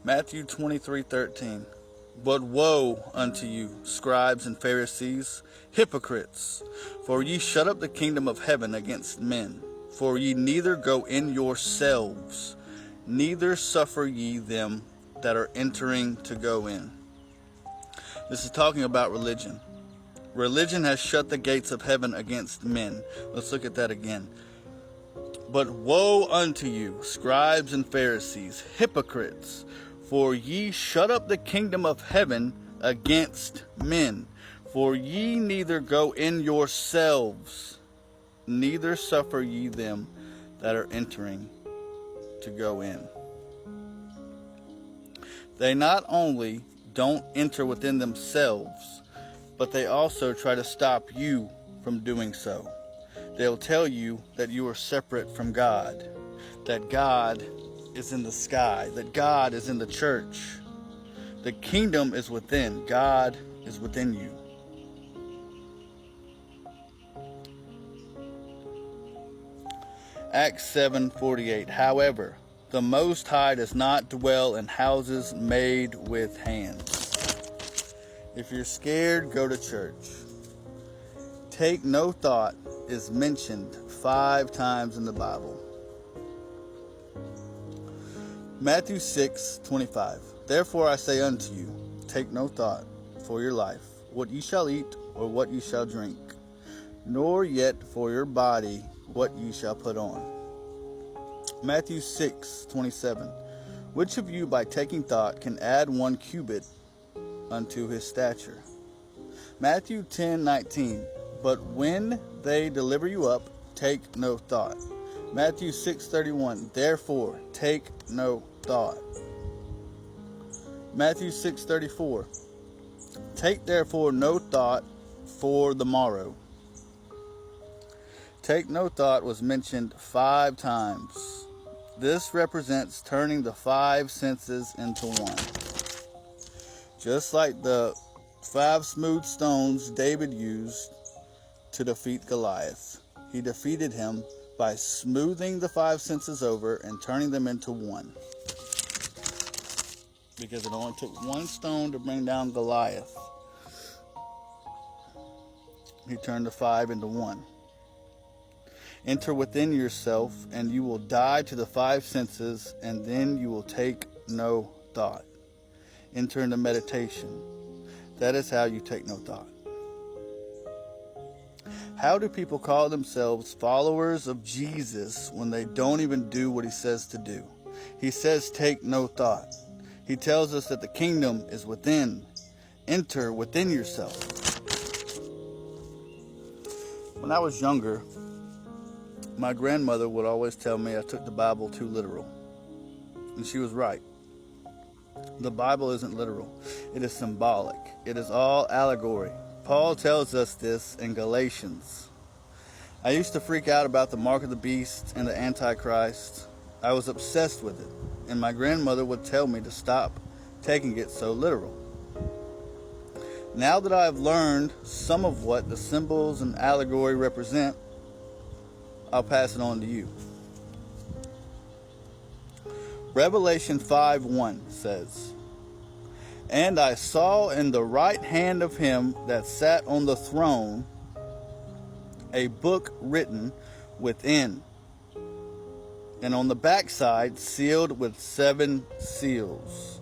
Matthew 23:13. But woe unto you, scribes and Pharisees, hypocrites! For ye shut up the kingdom of heaven against men. For ye neither go in yourselves, neither suffer ye them that are entering to go in. This is talking about religion. Religion has shut the gates of heaven against men. Let's look at that again. But woe unto you, scribes and Pharisees, hypocrites! For ye shut up the kingdom of heaven against men. For ye neither go in yourselves, neither suffer ye them that are entering to go in. They not only don't enter within themselves, but they also try to stop you from doing so. They'll tell you that you are separate from God, that God is in the sky, that God is in the church. The kingdom is within. God is within you. Acts 7:48. However, the Most High does not dwell in houses made with hands. If you're scared, go to church. Take no thought is mentioned 5 times in the Bible. Matthew 6:25. Therefore I say unto you, take no thought for your life, what ye shall eat or what ye shall drink, nor yet for your body what ye shall put on. Matthew 6:27. Which of you by taking thought can add 1 cubit unto his stature? Matthew 10:19. But when they deliver you up, take no thought. Matthew 6:31. Therefore take no thought. Matthew 6:34. Take therefore no thought for the morrow. Take no thought was mentioned 5 times. This represents turning the 5 senses into one. Just like the 5 smooth stones David used to defeat Goliath. He defeated him by smoothing the 5 senses over and turning them into one. Because it only took 1 stone to bring down Goliath. He turned the 5 into 1. Enter within yourself, and you will die to the 5 senses, and then you will take no thought. Enter into meditation. That is how you take no thought. How do people call themselves followers of Jesus when they don't even do what he says to do? He says take no thought. He tells us that the kingdom is within. Enter within yourself. When I was younger, my grandmother would always tell me I took the Bible too literal. And she was right. The Bible isn't literal. It is symbolic. It is all allegory. Paul tells us this in Galatians. I used to freak out about the mark of the beast and the Antichrist. I was obsessed with it, and my grandmother would tell me to stop taking it so literal. Now that I have learned some of what the symbols and allegory represent, I'll pass it on to you. Revelation 5:1 says, And I saw in the right hand of him that sat on the throne a book written within, and on the backside sealed with 7 seals.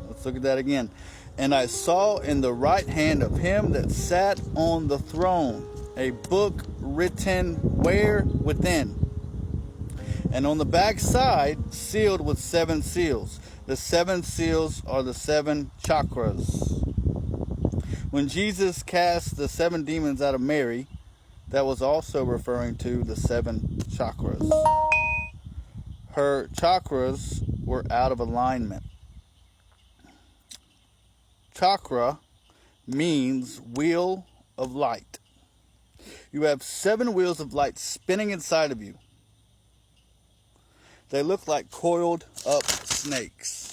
Let's look at that again. And I saw in the right hand of him that sat on the throne a book written where? Within. And on the backside sealed with 7 seals. The 7 seals are the 7 chakras. When Jesus cast the 7 demons out of Mary, that was also referring to the 7 chakras. Her chakras were out of alignment. Chakra means wheel of light. You have 7 wheels of light spinning inside of you. They look like coiled up snakes.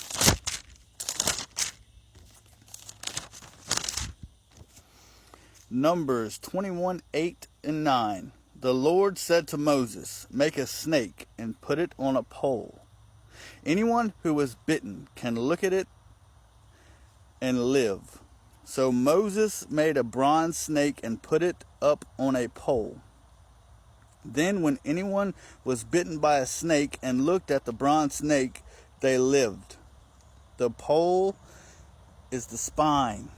Numbers 21:8-9. The Lord said to Moses, Make a snake and put it on a pole. Anyone who was bitten can look at it and live. So Moses made a bronze snake and put it up on a pole. Then when anyone was bitten by a snake and looked at the bronze snake, they lived. The pole is the spine.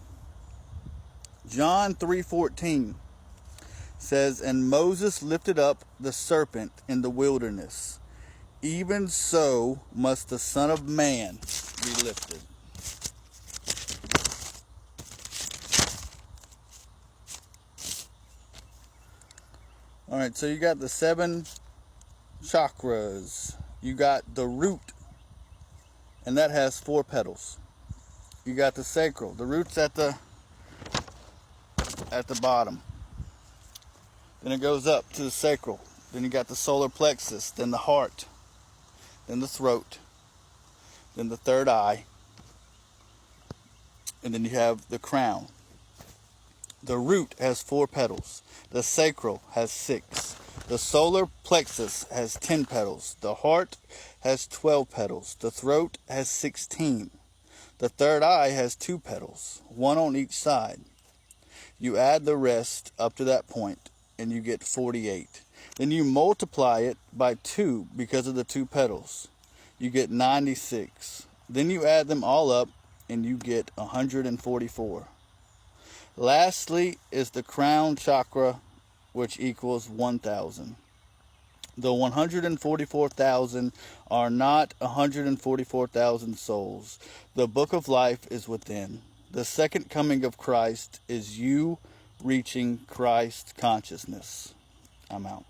John 3:14 says, and Moses lifted up the serpent in the wilderness. Even so must the Son of Man be lifted. All right, so you got the 7 chakras. You got the root, and that has 4 petals. You got the sacral. The root's at the bottom. Then it goes up to the sacral. Then you got the solar plexus, then the heart, then the throat, then the third eye, and then you have the crown. The root has 4 petals. The sacral has 6. The solar plexus has 10 petals. The heart has 12 petals. The throat has 16. The third eye has 2 petals, 1 on each side. You add the rest up to that point, and you get 48. Then you multiply it by 2 because of the 2 petals. You get 96. Then you add them all up, and you get 144. Lastly is the crown chakra, which equals 1,000. The 144,000 are not 144,000 souls. The book of life is within. The second coming of Christ is you reaching Christ consciousness. I'm out.